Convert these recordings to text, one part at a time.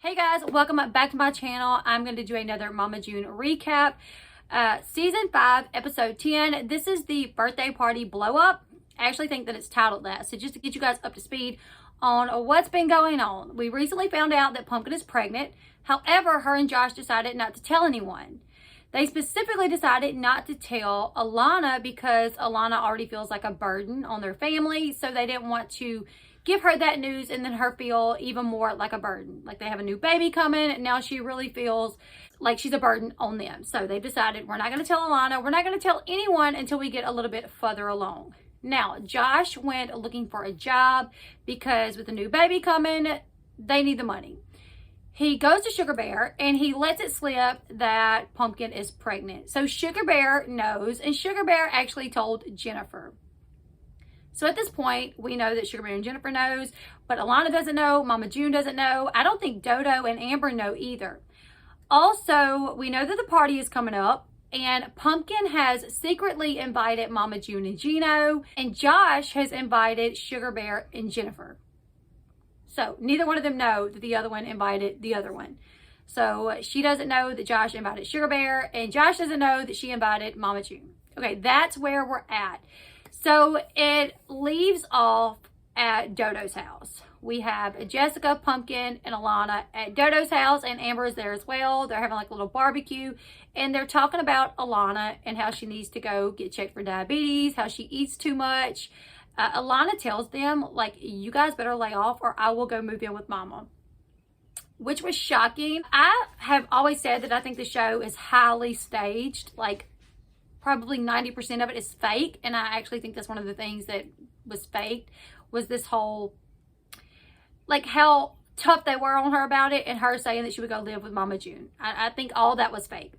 Hey guys, welcome back to my channel. I'm going to do another Mama June recap. Season 5, episode 10. This is the birthday party blow up. I actually think that it's titled that. So just to get you guys up to speed on what's been going on. We recently found out that Pumpkin is pregnant. However, her and Josh decided not to tell anyone. They specifically decided not to tell Alana because Alana already feels like a burden on their family. So they didn't want to give her that news and then her feel even more like a burden. Like they have a new baby coming and now she really feels like she's a burden on them. So they decided we're not going to tell Alana. We're not going to tell anyone until we get a little bit further along. Now, Josh went looking for a job because with the new baby coming, they need the money. He goes to Sugar Bear and he lets it slip that Pumpkin is pregnant. So Sugar Bear knows, and Sugar Bear actually told Jennifer. So at this point, we know that Sugar Bear and Jennifer knows, but Alana doesn't know, Mama June doesn't know. I don't think Dodo and Amber know either. Also, we know that the party is coming up, and Pumpkin has secretly invited Mama June and Gino, and Josh has invited Sugar Bear and Jennifer. So neither one of them know that the other one invited the other one. So she doesn't know that Josh invited Sugar Bear, and Josh doesn't know that she invited Mama June. Okay, that's where we're at. So it leaves off at Dodo's house. We have Jessica, Pumpkin, and Alana at Dodo's house, and Amber is there as well. They're having like a little barbecue, and they're talking about Alana and how she needs to go get checked for diabetes, how she eats too much. Alana tells them, like, you guys better lay off or I will go move in with Mama, which was shocking. I have always said that I think the show is highly staged, like probably 90% of it is fake, and I actually think that's one of the things that was faked was this whole, like how tough they were on her about it and her saying that she would go live with Mama June. I think all that was fake.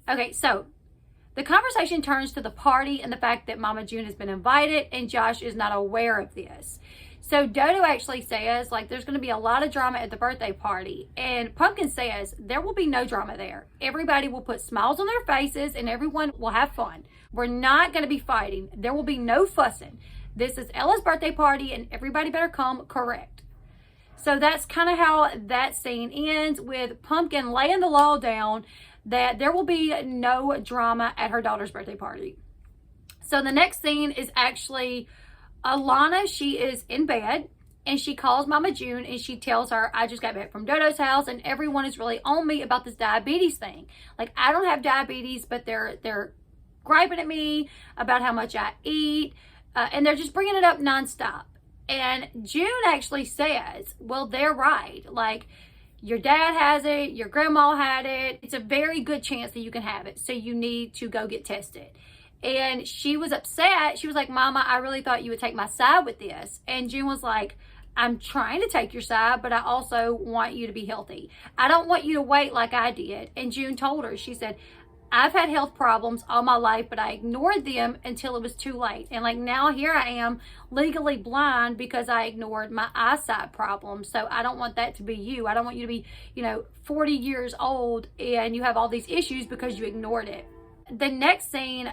Okay, so the conversation turns to the party and the fact that Mama June has been invited and Josh is not aware of this. So Dodo actually says, like, there's going to be a lot of drama at the birthday party. And Pumpkin says, there will be no drama there. Everybody will put smiles on their faces and everyone will have fun. We're not going to be fighting. There will be no fussing. This is Ella's birthday party and everybody better come correct. So that's kind of how that scene ends, with Pumpkin laying the law down that there will be no drama at her daughter's birthday party. So the next scene is actually Alana. She is in bed and she calls Mama June and she tells her, I just got back from Dodo's house and everyone is really on me about this diabetes thing. Like, I don't have diabetes, but they're griping at me about how much I eat, and they're just bringing it up nonstop. And June actually says, well, they're right. Like, your dad has it, your grandma had it. It's a very good chance that you can have it. So you need to go get tested. And she was upset. She was like, Mama, I really thought you would take my side with this. And June was like, I'm trying to take your side, but I also want you to be healthy. I don't want you to wait like I did. And June told her, she said, I've had health problems all my life, but I ignored them until it was too late. And like now here I am legally blind because I ignored my eyesight problem. So I don't want that to be you. I don't want you to be, 40 years old and you have all these issues because you ignored it. The next scene,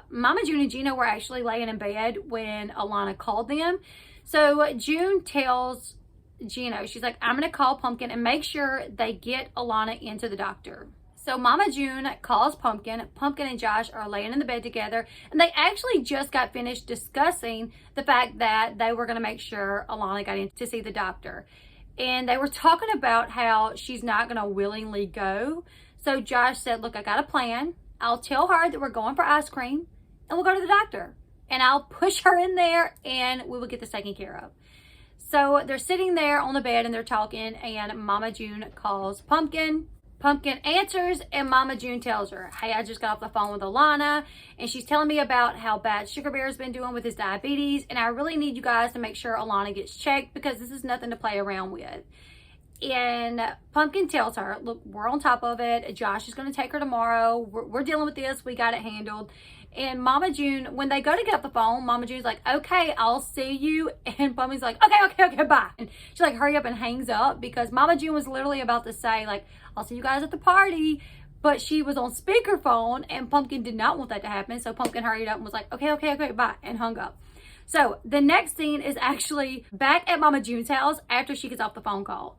Mama June and Gino were actually laying in bed when Alana called them. So June tells Gino, she's like, I'm going to call Pumpkin and make sure they get Alana into the doctor. So Mama June calls Pumpkin. Pumpkin and Josh are laying in the bed together, and they actually just got finished discussing the fact that they were going to make sure Alana got in to see the doctor. And they were talking about how she's not going to willingly go. So Josh said, look, I got a plan. I'll tell her that we're going for ice cream and we'll go to the doctor. And I'll push her in there and we will get this taken care of. So they're sitting there on the bed and they're talking, and Mama June calls Pumpkin. Pumpkin answers and Mama June tells her, hey, I just got off the phone with Alana and she's telling me about how bad Sugar Bear has been doing with his diabetes, and I really need you guys to make sure Alana gets checked because this is nothing to play around with. And Pumpkin tells her, look, we're on top of it. Josh is going to take her tomorrow. We're dealing with this. We got it handled. And Mama June, when they go to get off the phone, Mama June's like, okay, I'll see you. And Pumpkin's like, okay, bye. And she's like, hurry up and hangs up because Mama June was literally about to say, like, I'll see you guys at the party. But she was on speakerphone and Pumpkin did not want that to happen. So Pumpkin hurried up and was like, okay, bye, and hung up. So the next scene is actually back at Mama June's house after she gets off the phone call.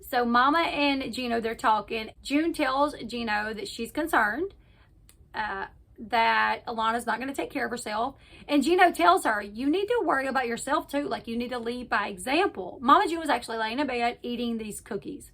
So Mama and Gino, they're talking. June tells Gino that she's concerned that Alana's not going to take care of herself. And Gino tells her, you need to worry about yourself too. Like, you need to lead by example. Mama June was actually laying in bed eating these cookies.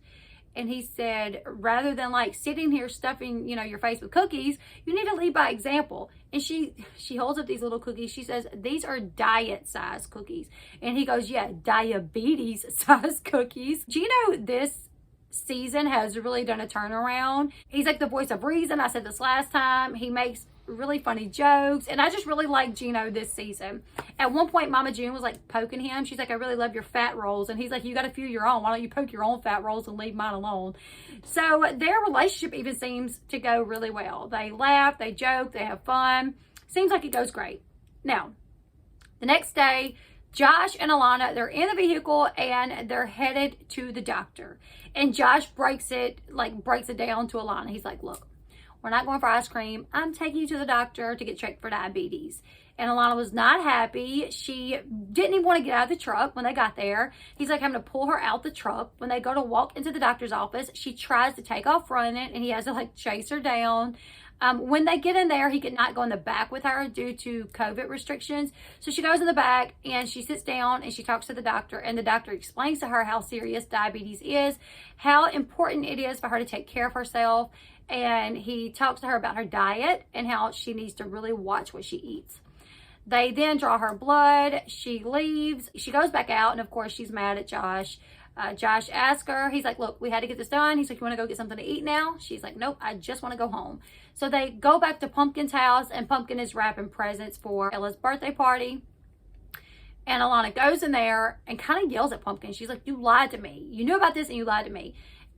And he said, rather than like sitting here stuffing, your face with cookies, you need to lead by example. And she holds up these little cookies. She says, these are diet size cookies. And he goes, yeah, diabetes size cookies. Gino, this season has really done a turnaround. He's like the voice of reason. I said this last time. He makes really funny jokes, and I just really like Gino this season. At one point, Mama June was like poking him. She's like, I really love your fat rolls, and he's like, you got a few of your own. Why don't you poke your own fat rolls and leave mine alone? So their relationship even seems to go really well. They laugh, they joke, they have fun. Seems like it goes great. Now, the next day, Josh and Alana, they're in the vehicle and they're headed to the doctor. And Josh breaks it down to Alana. He's like, look, we're not going for ice cream. I'm taking you to the doctor to get checked for diabetes. And Alana was not happy. She didn't even want to get out of the truck when they got there. He's like having to pull her out the truck. When they go to walk into the doctor's office, she tries to take off running and he has to like chase her down. When they get in there, he could not go in the back with her due to COVID restrictions. So she goes in the back and she sits down and she talks to the doctor, and the doctor explains to her how serious diabetes is, how important it is for her to take care of herself. And he talks to her about her diet and how she needs to really watch what she eats. They then draw her blood. She leaves. She goes back out, and of course she's mad at Josh. Josh asks her, he's like, look, we had to get this done. He's like, you want to go get something to eat now? She's like, nope, I just want to go home. So they go back to Pumpkin's house, and Pumpkin is wrapping presents for Ella's birthday party. And Alana goes in there and kind of yells at Pumpkin. She's like, you lied to me. You knew about this and you lied to me.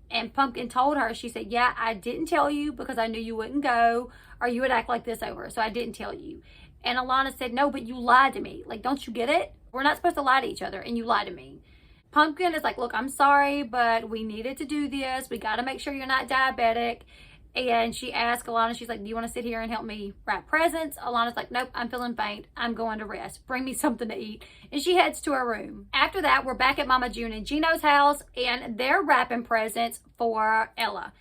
And Pumpkin told her, she said, yeah, I didn't tell you because I knew you wouldn't go or you would act like this over. So I didn't tell you. And Alana said, no, but you lied to me. Like, don't you get it? We're not supposed to lie to each other, and you lied to me. Pumpkin is like, look, I'm sorry, but we needed to do this. We got to make sure you're not diabetic. And she asked Alana, she's like, do you want to sit here and help me wrap presents? Alana's like, nope, I'm feeling faint. I'm going to rest. Bring me something to eat. And she heads to her room. After that, we're back at Mama June and Gino's house, and they're wrapping presents for Ella.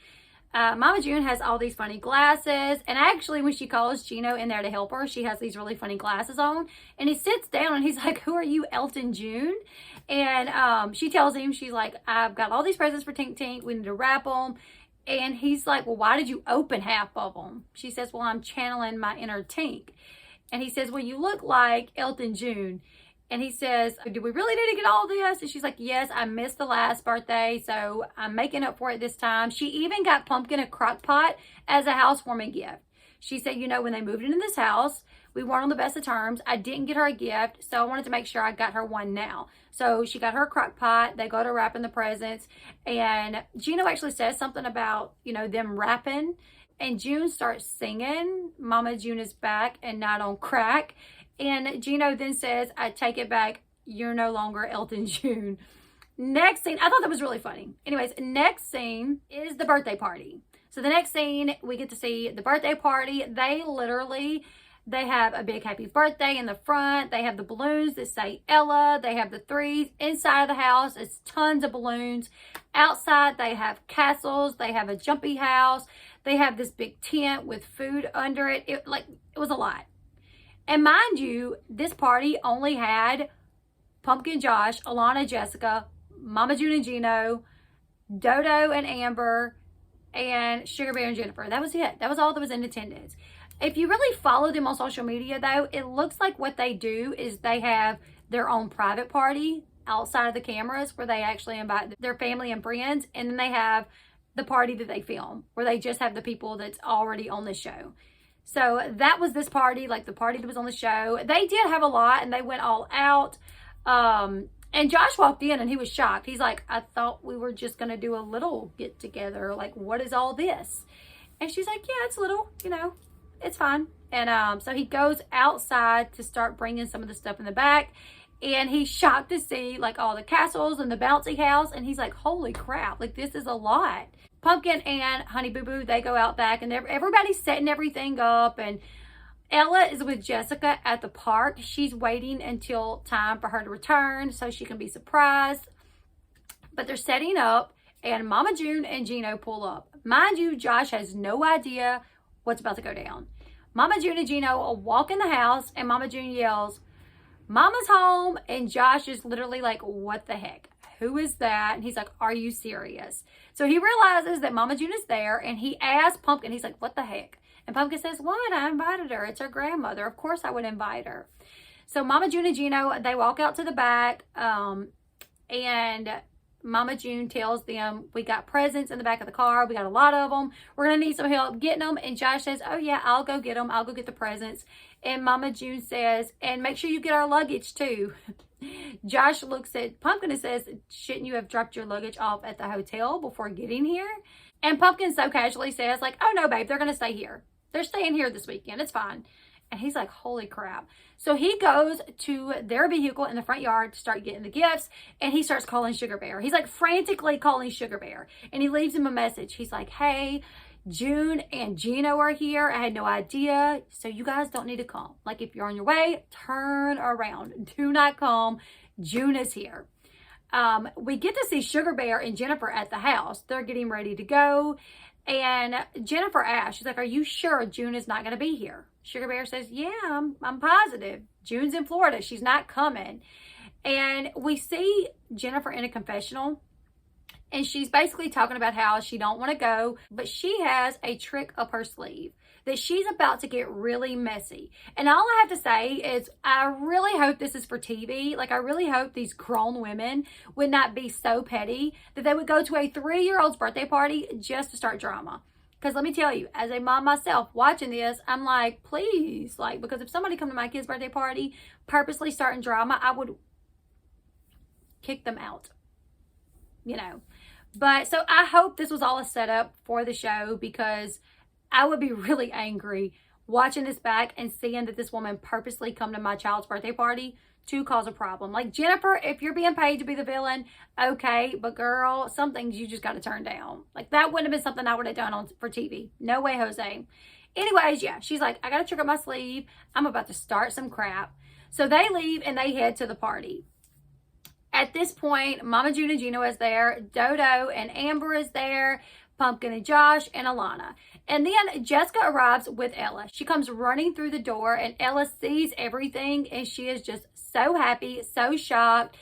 Mama June has all these funny glasses, and actually when she calls Gino in there to help her, she has these really funny glasses on, and he sits down and he's like, who are you, Elton June? And she tells him, she's like, I've got all these presents for Tink Tink. We need to wrap them. And he's like, well, why did you open half of them? She says, well, I'm channeling my inner Tink. And he says, well, you look like Elton June. And he says, do we really need to get all this? And she's like, yes, I missed the last birthday, so I'm making up for it this time. She even got Pumpkin a crock pot as a housewarming gift. She said, when they moved into this house, we weren't on the best of terms. I didn't get her a gift, so I wanted to make sure I got her one now. So she got her a crock pot. They go to wrapping the presents. And Gino actually says something about, them wrapping. And June starts singing, Mama June is back and not on crack. And Gino then says, I take it back. You're no longer Elton June. Next scene, I thought that was really funny. Anyways, next scene is the birthday party. So the next scene, we get to see the birthday party. They have a big happy birthday in the front. They have the balloons that say Ella. They have the threes. Inside of the house, it's tons of balloons. Outside, they have castles. They have a jumpy house. They have this big tent with food under it. It was a lot. And mind you, this party only had Pumpkin Josh, Alana, Jessica, Mama June and Gino, Dodo and Amber, and Sugar Bear and Jennifer. That was it. That was all that was in attendance. If you really follow them on social media, though, it looks like what they do is they have their own private party outside of the cameras where they actually invite their family and friends. And then they have the party that they film where they just have the people that's already on the show. So that was this party, like the party that was on the show. They did have a lot and they went all out. And Josh walked in and he was shocked. He's like, I thought we were just going to do a little get together. Like, what is all this? And she's like, yeah, it's little, it's fine. And so he goes outside to start bringing some of the stuff in the back. And he's shocked to see like all the castles and the bouncy house. And he's like, holy crap, like this is a lot. Pumpkin and Honey Boo Boo, they go out back and everybody's setting everything up. And Ella is with Jessica at the park. She's waiting until time for her to return so she can be surprised. But they're setting up And Mama June and Gino pull up. Mind you, Josh has no idea what's about to go down. Mama June and Gino walk in the house, and Mama June yells, "Mama's home," and Josh is literally like, "What the heck? Who is that?" And he's like, "Are you serious?" So he realizes that Mama June is there, and he asks Pumpkin, he's like, "What the heck?" And Pumpkin says, "What? I invited her. It's her grandmother. Of course I would invite her." So Mama June and Gino, they walk out to the back, and Mama June tells them, "We got presents in the back of the car. We got a lot of them. We're going to need some help getting them." And Josh says, "Oh yeah, I'll go get them. I'll go get the presents." And Mama June says, "And make sure you get our luggage too." Josh looks at Pumpkin and says, "Shouldn't you have dropped your luggage off at the hotel before getting here?" And Pumpkin so casually says, like, "Oh no, babe, they're going to stay here. They're staying here this weekend. It's fine." And he's like, "Holy crap." So he goes to their vehicle in the front yard to start getting the gifts, and he starts calling Sugar Bear. He's like frantically calling Sugar Bear, and he leaves him a message. He's like, "Hey, June and Gino are here. I had no idea. So you guys don't need to come. Like, if you're on your way, turn around. Do not come. June is here." We get to see Sugar Bear and Jennifer at the house. They're getting ready to go. And Jennifer asks, she's like, "Are you sure June is not going to be here?" Sugar Bear says, "Yeah, I'm positive. June's in Florida. She's not coming." And we see Jennifer in a confessional, and she's basically talking about how she don't want to go, but she has a trick up her sleeve that she's about to get really messy. And all I have to say is I really hope this is for TV. Like, I really hope these grown women would not be so petty that they would go to a 3-year-old's birthday party just to start drama. Because let me tell you, as a mom myself watching this, I'm like, please, like, because if somebody come to my kid's birthday party purposely starting drama, I would kick them out, you know. But so I hope this was all a setup for the show, because I would be really angry watching this back and seeing that this woman purposely come to my child's birthday party to cause a problem. Like, Jennifer, if you're being paid to be the villain, okay, but girl, some things you just got to turn down. Like, that wouldn't have been something I would have done for TV. No way, Jose. Anyways, yeah, she's like, "I got a trick up my sleeve. I'm about to start some crap." So they leave and they head to the party. At this point, Mama June and Gino is there. Dodo and Amber is there. Pumpkin and Josh and Alana. And then Jessica arrives with Ella. She comes running through the door, and Ella sees everything, and she is just so happy, so shocked.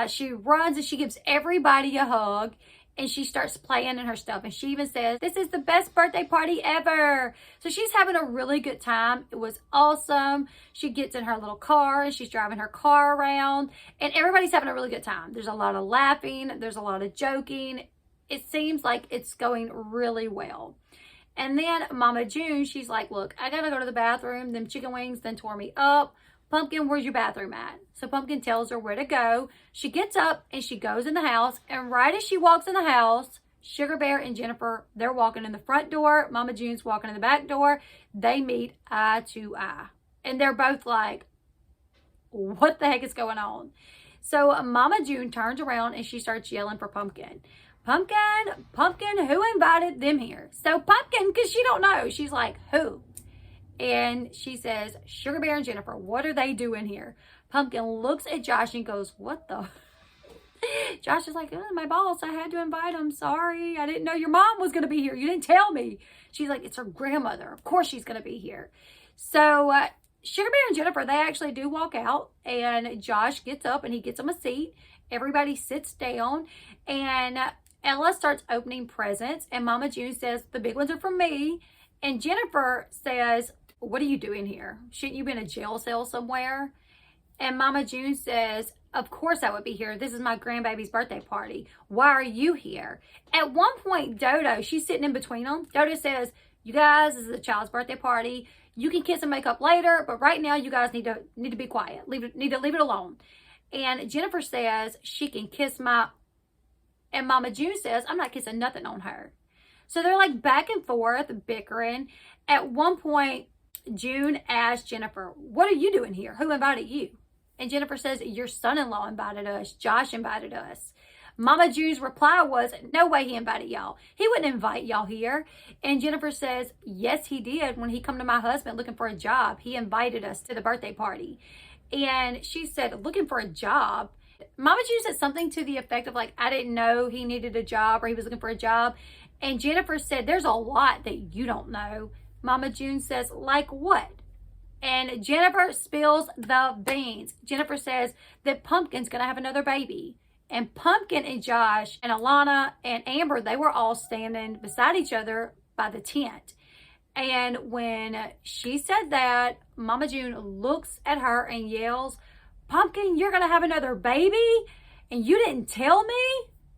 She runs and she gives everybody a hug, and she starts playing in her stuff. And she even says, "This is the best birthday party ever." So she's having a really good time. It was awesome. She gets in her little car and she's driving her car around, and everybody's having a really good time. There's a lot of laughing. There's a lot of joking. It seems like it's going really well. And then Mama June, she's like, "Look, I gotta go to the bathroom. Them chicken wings then tore me up. Pumpkin, where's your bathroom at?" So Pumpkin tells her where to go. She gets up and she goes in the house. And right as she walks in the house, Sugar Bear and Jennifer, they're walking in the front door. Mama June's walking in the back door. They meet eye to eye. And they're both like, what the heck is going on? So Mama June turns around and she starts yelling for Pumpkin. "Pumpkin, Pumpkin, who invited them here?" So Pumpkin, because she don't know, she's like, "Who?" And she says, "Sugar Bear and Jennifer, what are they doing here?" Pumpkin looks at Josh and goes, "What the?" Josh is like, "Oh, my boss, I had to invite him. Sorry, I didn't know your mom was going to be here. You didn't tell me." She's like, "It's her grandmother. Of course she's going to be here." So Sugar Bear and Jennifer, they actually do walk out, and Josh gets up and he gets them a seat. Everybody sits down, and Ella starts opening presents, and Mama June says, "The big ones are from me." And Jennifer says, "What are you doing here? Shouldn't you be in a jail cell somewhere?" And Mama June says, "Of course I would be here. This is my grandbaby's birthday party. Why are you here?" At one point, Dodo, she's sitting in between them. Dodo says, "You guys, this is a child's birthday party. You can kiss and make up later, but right now you guys need to be quiet. Need to leave it alone." And Jennifer says she can kiss and Mama June says, "I'm not kissing nothing on her." So they're like back and forth, bickering. At one point, June asks Jennifer, "What are you doing here? Who invited you?" And Jennifer says, "Your son-in-law invited us. Josh invited us." Mama June's reply was, "No way he invited y'all. He wouldn't invite y'all here." And Jennifer says, "Yes, he did. When he come to my husband looking for a job, he invited us to the birthday party." And she said, "Looking for a job?" Mama June said something to the effect of like, I didn't know he needed a job or he was looking for a job. And Jennifer said, there's a lot that you don't know. Mama June says, like what? And Jennifer spills the beans. Jennifer says that Pumpkin's going to have another baby. And Pumpkin and Josh and Alana and Amber, they were all standing beside each other by the tent. And when she said that, Mama June looks at her and yells, Pumpkin, you're going to have another baby? And you didn't tell me?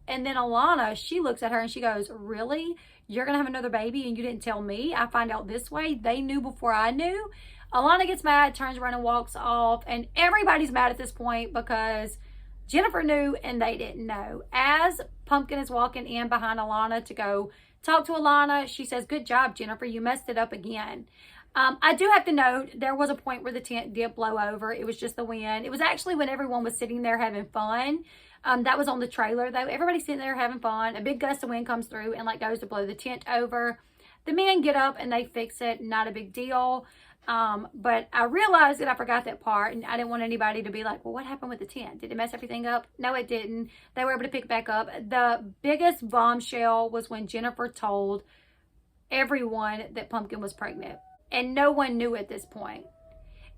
And then Alana, she looks at her and she goes, really? You're going to have another baby and you didn't tell me? I find out this way. They knew before I knew. Alana gets mad, turns around and walks off. And everybody's mad at this point because Jennifer knew and they didn't know. As Pumpkin is walking in behind Alana to go talk to Alana, she says, good job, Jennifer. You messed it up again. I do have to note, there was a point where the tent did blow over. It was just the wind. It was actually when everyone was sitting there having fun. That was on the trailer, though. Everybody's sitting there having fun. A big gust of wind comes through and like goes to blow the tent over. The men get up and they fix it. Not a big deal. But I realized that I forgot that part and I didn't want anybody to be like, well, what happened with the tent? Did it mess everything up? No, it didn't. They were able to pick it back up. The biggest bombshell was when Jennifer told everyone that Pumpkin was pregnant. And no one knew at this point.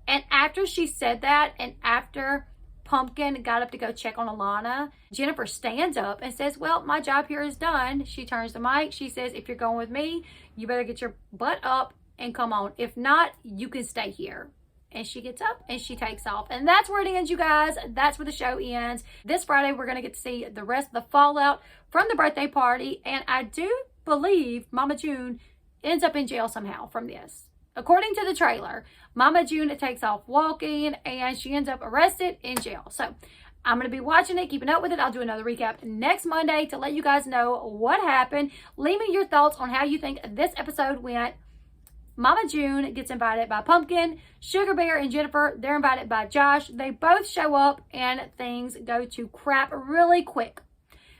And after she said that, and after Pumpkin got up to go check on Alana, Jennifer stands up and says, well, my job here is done. She turns to Mike. She says, if you're going with me, you better get your butt up and come on. If not, you can stay here. And she gets up and she takes off. And that's where it ends, you guys. That's where the show ends. This Friday, we're going to get to see the rest of the fallout from the birthday party. And I do believe Mama June ends up in jail somehow from this. According to the trailer, Mama June takes off walking and she ends up arrested in jail. So I'm going to be watching it, keeping up with it. I'll do another recap next Monday to let you guys know what happened. Leave me your thoughts on how you think this episode went. Mama June gets invited by Pumpkin. Sugar Bear and Jennifer, they're invited by Josh. They both show up and things go to crap really quick.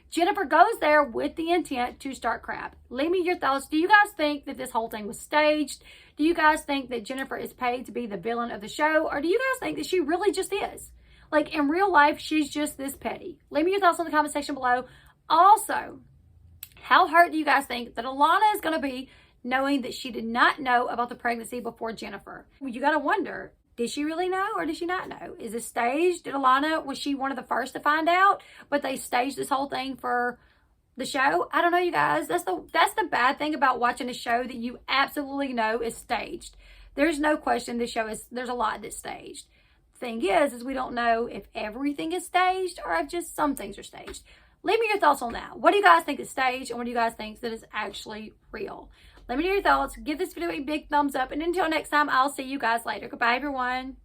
Jennifer goes there with the intent to start crap. Leave me your thoughts. Do you guys think that this whole thing was staged? Do you guys think that Jennifer is paid to be the villain of the show? Or do you guys think that she really just is? Like in real life, she's just this petty. Leave me your thoughts in the comment section below. Also, how hurt do you guys think that Alana is going to be knowing that she did not know about the pregnancy before Jennifer? You got to wonder, did she really know or did she not know? Is this staged? Did Alana, was she one of the first to find out, but they staged this whole thing for the show? I don't know, you guys. That's the bad thing about watching a show that you absolutely know is staged. There's no question this show there's a lot that's staged. Thing is we don't know if everything is staged or if just some things are staged. Leave me your thoughts on that. What do you guys think is staged and what do you guys think that is actually real? Let me know your thoughts. Give this video a big thumbs up. And until next time, I'll see you guys later. Goodbye, everyone.